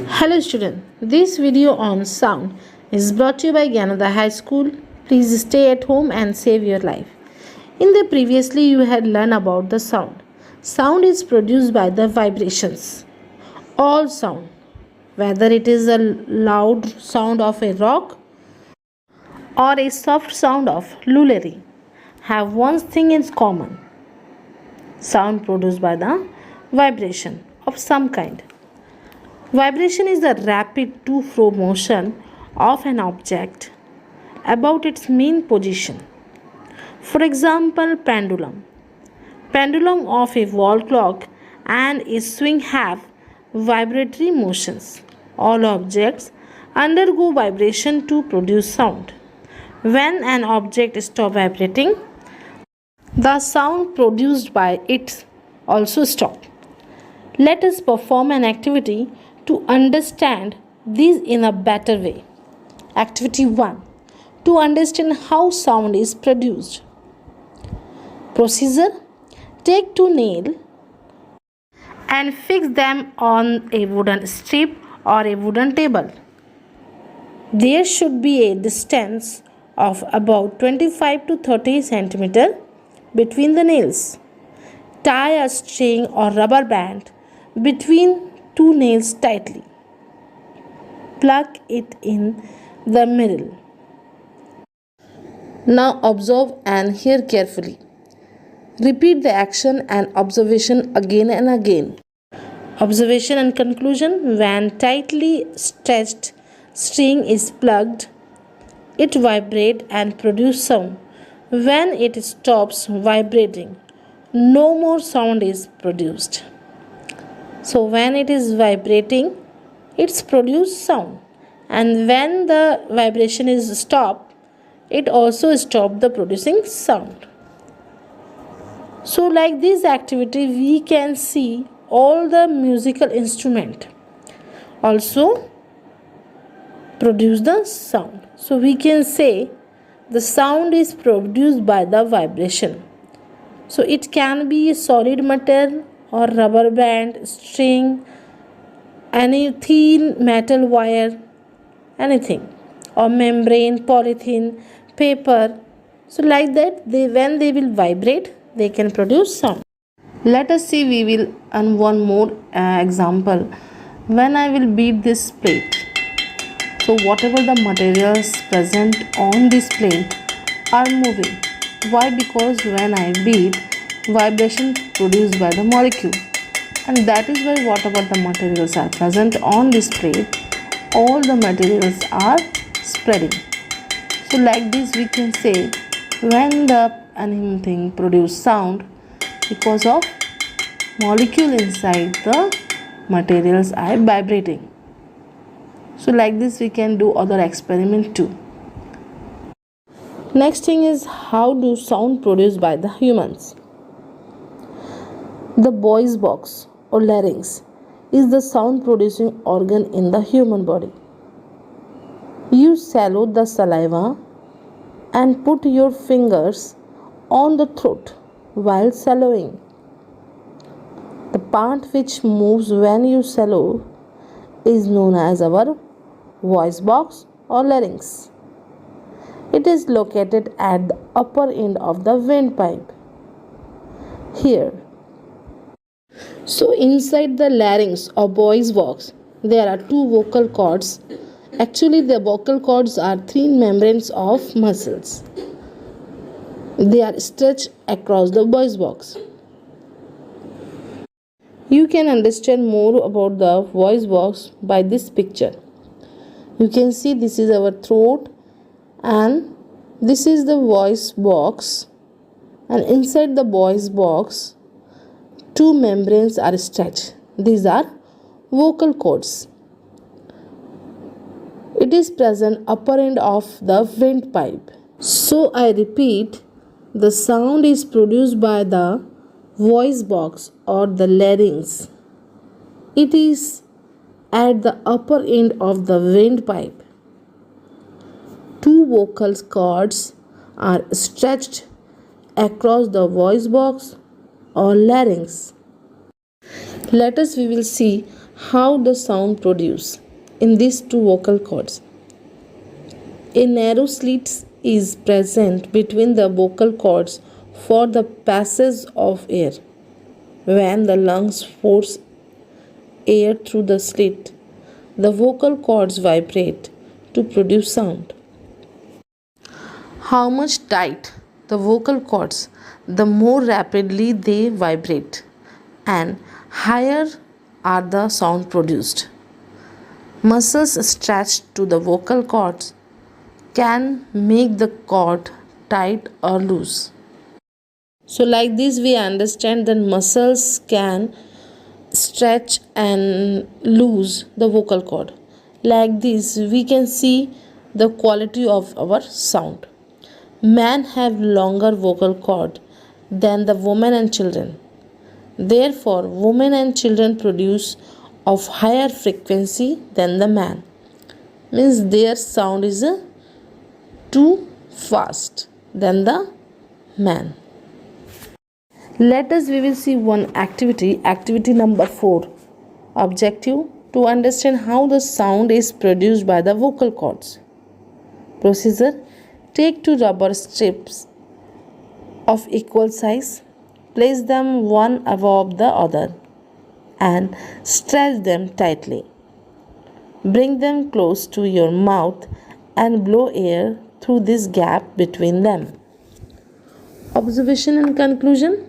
Hello student, this video on sound is brought to you by Gyanada High School. Please stay at home and save your life. In the previously you had learned about the sound. Sound is produced by the vibrations. All sound, whether it is a loud sound of a rock or a soft sound of lullery, have one thing in common. Sound produced by the vibration of some kind. Vibration is the rapid to-fro motion of an object about its main position. For example, pendulum. Pendulum of a wall clock and a swing have vibratory motions. All objects undergo vibration to produce sound. When an object stops vibrating, the sound produced by it also stops. Let us perform an activity to understand these in a better way. Activity 1. To understand how sound is produced. Procedure. Take two nails and fix them on a wooden strip or a wooden table. There should be a distance of about 25 to 30 cm between the nails. Tie a string or rubber band between two nails tightly. Plug it in the middle. Now observe and hear carefully. Repeat the action and observation again and again. Observation and conclusion. When tightly stretched string is plugged, it vibrates and produces sound. When it stops vibrating, no more sound is produced. So when it is vibrating, it's produced sound, and when the vibration is stopped, it also stops the producing sound. So like this activity, we can see all the musical instrument also produce the sound. So we can say the sound is produced by the vibration. So it can be a solid metal or rubber band, string, any thin metal wire, anything, or membrane, polythene, paper. So like that, when they will vibrate, they can produce sound. Let us see, we will on one more example. When I will beat this plate, so whatever the materials present on this plate are moving. Why? Because when I beat, vibration produced by the molecule, and that is why whatever the materials are present on this plate, all the materials are spreading. So like this we can say, when the anything produce sound, because of molecule inside the materials are vibrating. So like this we can do other experiment too. Next thing is, how do sound produced by the humans? The voice box or larynx is the sound producing organ in the human body. You swallow the saliva and put your fingers on the throat while swallowing. The part which moves when you swallow is known as our voice box or larynx. It is located at the upper end of the windpipe. Here. So inside the larynx or voice box, there are two vocal cords. Actually, the vocal cords are thin membranes of muscles. They are stretched across the voice box. You can understand more about the voice box by this picture. You can see this is our throat and this is the voice box, and inside the voice box two membranes are stretched. These are vocal cords. It is present upper end of the windpipe. So I repeat, the sound is produced by the voice box or the larynx. It is at the upper end of the windpipe. Two vocal cords are stretched across the voice box or larynx. Let us we will see How the sound produced in these two vocal cords. A narrow slit is present between the vocal cords for the passage of air. When the lungs force air through the slit, the vocal cords vibrate to produce sound. How much tight the vocal cords, the more rapidly they vibrate, and higher are the sound produced. Muscles stretched to the vocal cords can make the cord tight or loose. So, like this, we understand that muscles can stretch and loose the vocal cord. Like this, we can see the quality of our sound. Men have longer vocal cord than the women and children. Therefore, women and children produce of higher frequency than the man. Means their sound is too fast than the man. Let us we will see one activity number 4. Objective: to understand how the sound is produced by the vocal cords. Procedure: take two rubber strips of equal size, place them one above the other and stretch them tightly. Bring them close to your mouth and blow air through this gap between them. Observation and conclusion.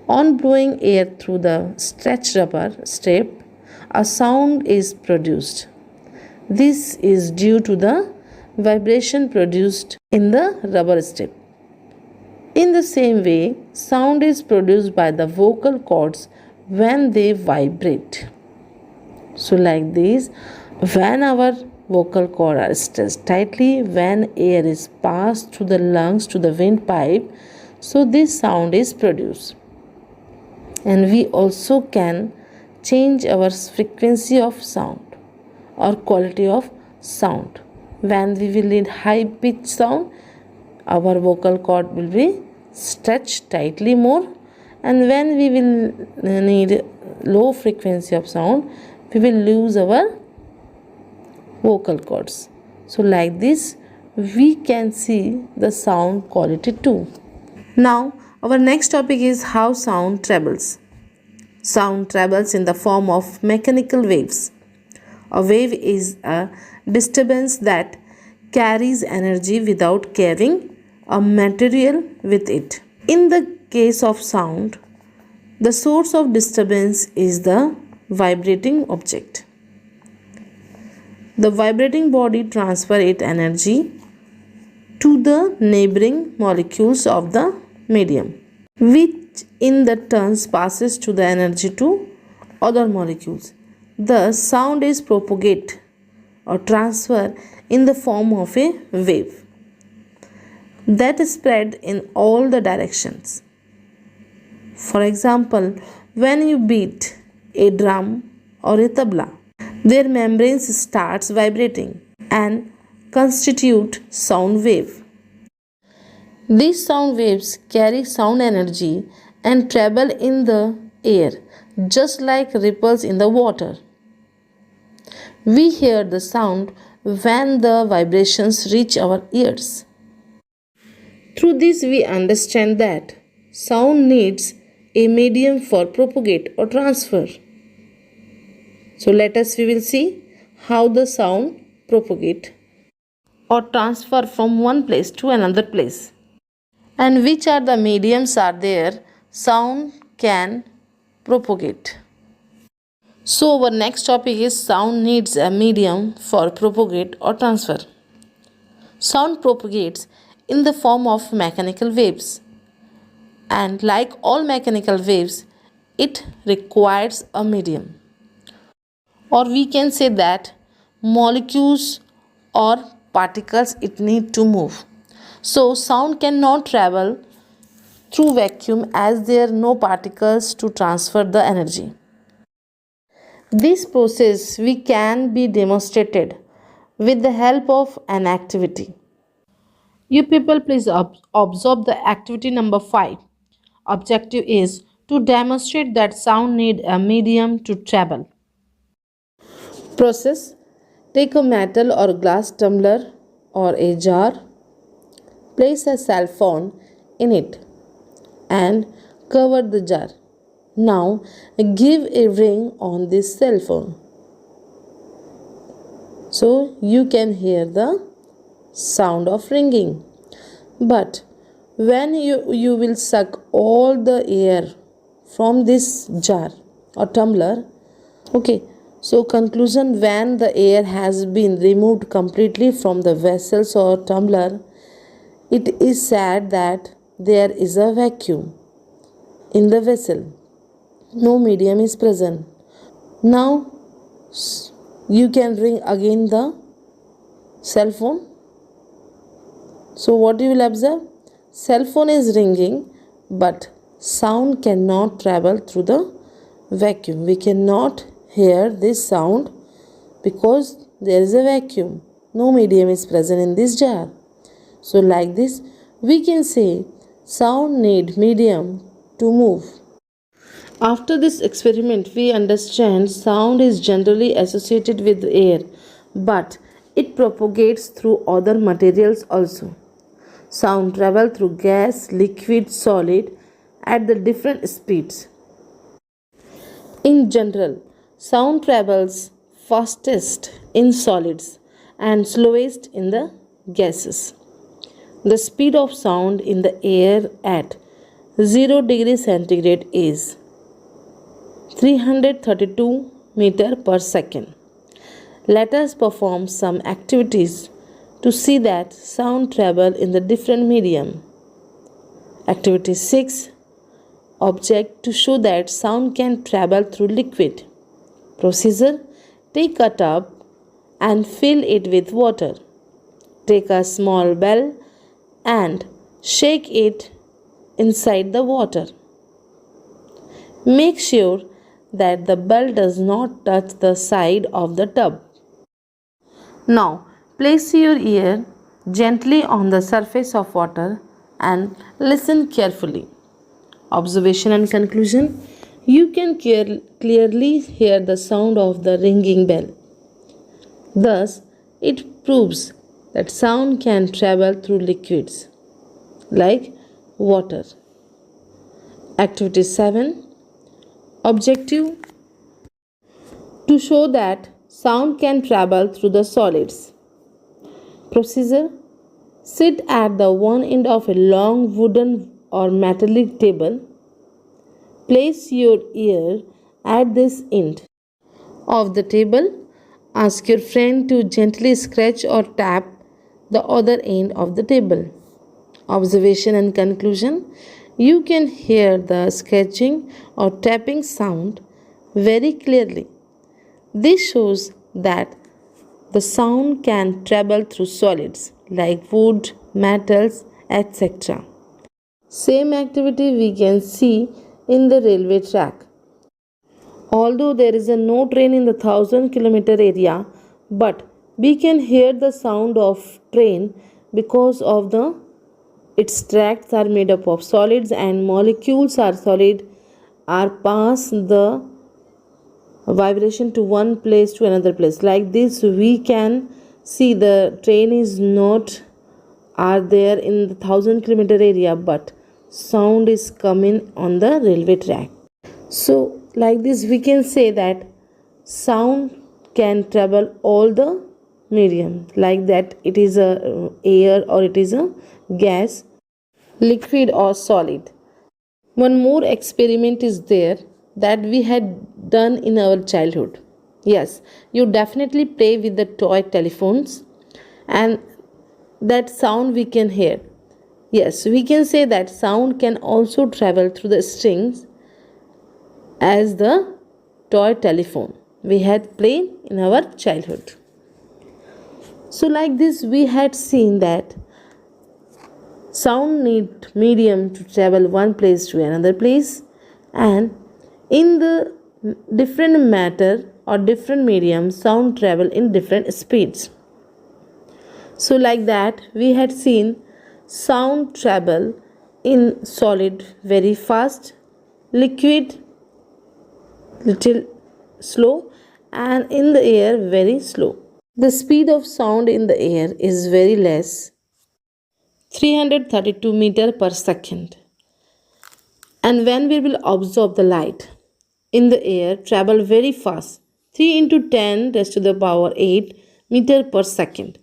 On blowing air through the stretched rubber strip, a sound is produced. This is due to the vibration produced in the rubber strip. In the same way, sound is produced by the vocal cords when they vibrate. So, like this, when our vocal cords are stretched tightly, when air is passed through the lungs to the windpipe, so this sound is produced. And we also can change our frequency of sound or quality of sound. When we will need high pitch sound, our vocal cord will be stretched tightly more, and when we will need low frequency of sound, we will lose our vocal cords. So like this, we can see the sound quality too. Now our next topic is how sound travels. Sound travels in the form of mechanical waves. A wave is a disturbance that carries energy without carrying a material with it. In the case of sound, the source of disturbance is the vibrating object. The vibrating body transfers its energy to the neighboring molecules of the medium, which in the turn passes to the energy to other molecules. The sound is propagated or transferred in the form of a wave that is spread in all the directions. For example, when you beat a drum or a tabla, their membranes starts vibrating and constitute sound wave. These sound waves carry sound energy and travel in the air just like ripples in the water. We hear the sound when the vibrations reach our ears. Through this we understand that sound needs a medium for propagate or transfer. So let us we will see how the sound propagate or transfer from one place to another place, and which are the mediums are there sound can propagate. So our next topic is sound needs a medium for propagate or transfer. Sound propagates in the form of mechanical waves, and like all mechanical waves, it requires a medium. Or we can say that molecules or particles it need to move. So sound cannot travel through vacuum as there are no particles to transfer the energy. This process we can be demonstrated with the help of an activity. You people please observe the activity number 5. Objective is to demonstrate that sound need a medium to travel. Process: take a metal or glass tumbler or a jar, place a cell phone in it and cover the jar. Now give a ring on this cell phone so you can hear the sound of ringing. But when you will suck all the air from this jar or tumbler, okay, so conclusion: when the air has been removed completely from the vessels or tumbler, it is said that there is a vacuum in the vessel. No medium is present. Now you can ring again the cell phone. So what you will observe? Cell phone is ringing, but sound cannot travel through the vacuum. We cannot hear this sound because there is a vacuum. No medium is present in this jar. So like this, we can say sound need medium to move. After this experiment, we understand sound is generally associated with air, but it propagates through other materials also. Sound travels through gas, liquid, solid at the different speeds. In general, sound travels fastest in solids and slowest in the gases. The speed of sound in the air at 0 degrees centigrade is 332 meter per second. Let us perform some activities to see that sound travel in the different medium. Activity 6. Object to show that sound can travel through liquid. Procedure: take a tub and fill it with water. Take a small bell and shake it inside the water. Make sure that the bell does not touch the side of the tub. Now, place your ear gently on the surface of water and listen carefully. Observation and conclusion: you can clearly hear the sound of the ringing bell. Thus, it proves that sound can travel through liquids like water. Activity 7. Objective: to show that sound can travel through the solids. Procedure: sit at the one end of a long wooden or metallic table. Place your ear at this end of the table. Ask your friend to gently scratch or tap the other end of the table. Observation and conclusion: you can hear the scratching or tapping sound very clearly. This shows that the sound can travel through solids like wood, metals, etc. Same activity we can see in the railway track. Although there is no train in the 1000-kilometer area, but we can hear the sound of train because of its tracks are made up of solids and molecules are solid are pass the vibration to one place to another place. Like this, we can see the train is not are there in the 1000-kilometer area, but sound is coming on the railway track. So like this, we can say that sound can travel all the medium, like that it is a air or it is a gas, liquid or solid. One more experiment is there that we had done in our childhood. Yes, you definitely play with the toy telephones and that sound we can hear. Yes, we can say that sound can also travel through the strings as the toy telephone we had played in our childhood. So like this, we had seen that sound need medium to travel one place to another place, and in the different matter or different medium, sound travel in different speeds. So like that, we had seen sound travel in solid very fast, liquid little slow, and in the air very slow. The speed of sound in the air is very less, 332 meter per second. And when we will observe the light in the air travel very fast, 3 into 10 raised to the power 8 meter per second.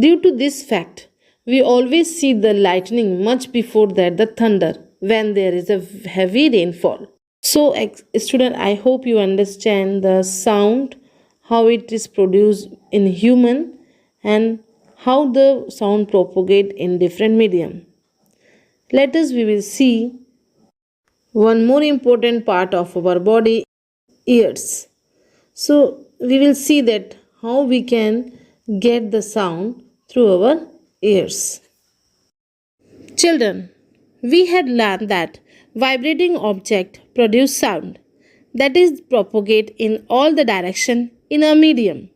Due to this fact, we always see the lightning much before that the thunder when there is a heavy rainfall. So, student, I hope you understand the sound, how it is produced in human, and how the sound propagate in different medium. Let us we will see one more important part of our body, ears. So we will see that how we can get the sound through our ears. Children, we had learned that vibrating object produce sound that is propagate in all the direction in a medium.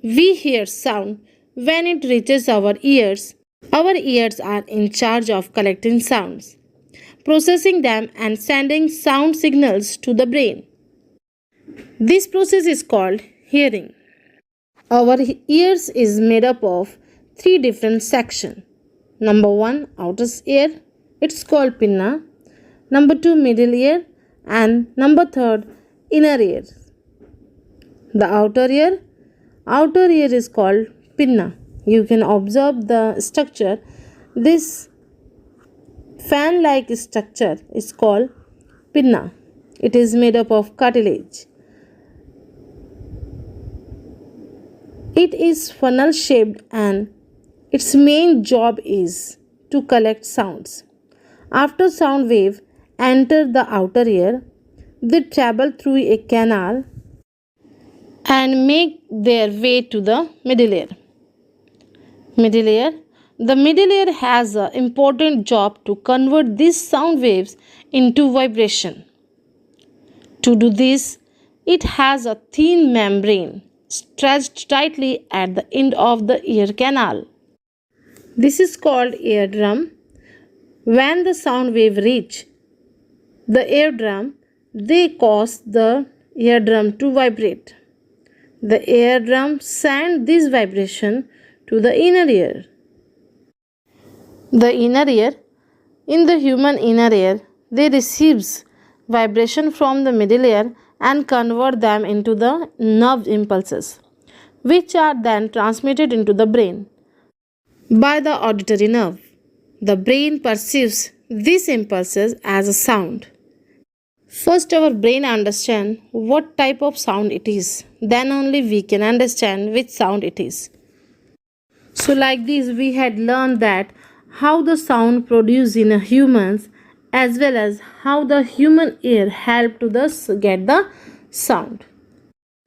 We hear sound when it reaches our ears. Our ears are in charge of collecting sounds, processing them and sending sound signals to the brain. This process is called hearing. Our ears is made up of three different sections. Number 1, outer ear, it's called pinna. Number 2, middle ear, and number 3, inner ear. The outer ear is called pinna. You can observe the structure. This fan-like structure is called pinna. It is made up of cartilage. It is funnel shaped and its main job is to collect sounds. After sound wave enter the outer ear, they travel through a canal and make their way to the middle ear. The middle ear has an important job to convert these sound waves into vibration. To do this, it has a thin membrane stretched tightly at the end of the ear canal. This is called eardrum. When the sound wave reach the eardrum, they cause the eardrum to vibrate. The eardrum sends this vibration to the inner ear. The inner ear, in the human inner ear, they receives vibration from the middle ear and convert them into the nerve impulses, which are then transmitted into the brain by the auditory nerve. The brain perceives these impulses as a sound. First, our brain understands what type of sound it is. Then only we can understand which sound it is. So like this, we had learned that how the sound produced in humans as well as how the human ear help to get the sound.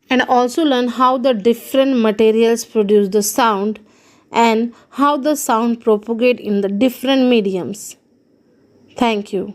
And also learn how the different materials produce the sound and how the sound propagate in the different mediums. Thank you.